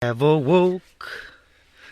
Have awoke.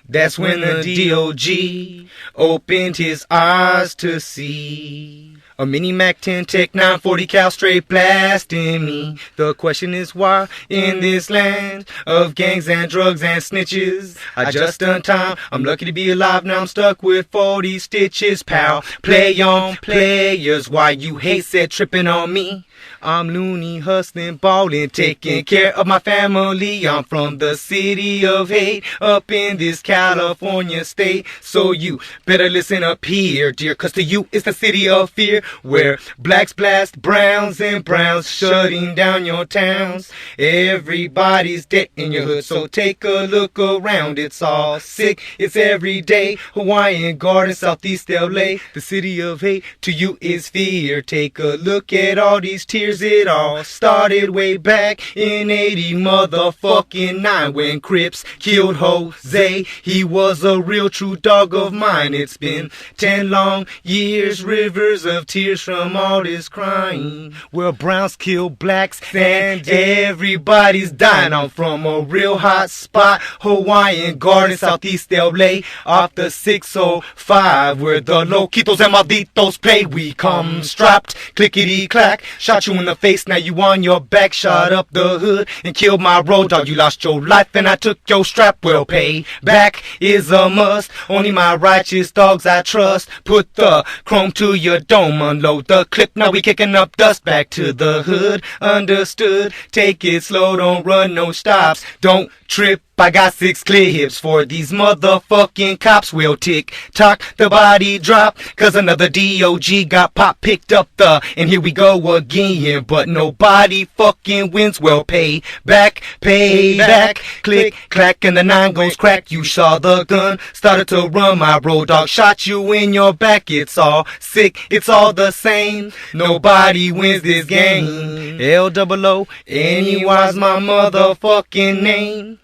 That's when the DOG opened his eyes to see a mini Mac 10 Tech 940 cal straight blasting me. The question is why in this land of gangs and drugs and snitches I just done time. I'm lucky to be alive, now I'm stuck with 40 stitches. Pal, play on players, why you hate said tripping on me. I'm loony, hustling, ballin', taking care of my family. I'm from the city of hate, up in this California state. So you better listen up here, dear, cause to you it's the city of fear, where blacks blast browns and browns shutting down your towns. Everybody's dead in your hood, so take a look around. It's all sick, it's every day. Hawaiian Garden, Southeast LA. The city of hate to you is fear. Take a look at all these tears. It all started way back in 80 motherfucking 9 when Crips killed Jose. He was a real true dog of mine. It's been 10 long years, rivers of tears from all this crying. Where browns kill blacks and everybody's dying. I'm from a real hot spot, Hawaiian Garden, Southeast LA, off the 605, where the loquitos and malditos play. We come strapped, clickety clack, shot you in the face, now you on your back. Shot up the hood and killed my road dog. You lost your life and I took your strap. Well, pay back is a must. Only my righteous dogs I trust. Put the chrome to your dome, unload the clip. Now we kicking up dust. Back to the hood, understood. Take it slow, don't run no stops. Don't trip, I got 6 clips for these motherfucking cops. Will tick tock, the body drop, cause another DOG got pop, picked up the, and here we go again. But nobody fucking wins. Well, pay back, click, clack, and the 9 goes crack. You saw the gun, started to run, my road dog shot you in your back. It's all sick, it's all the same. Nobody wins this game. LOONEY's my motherfucking name.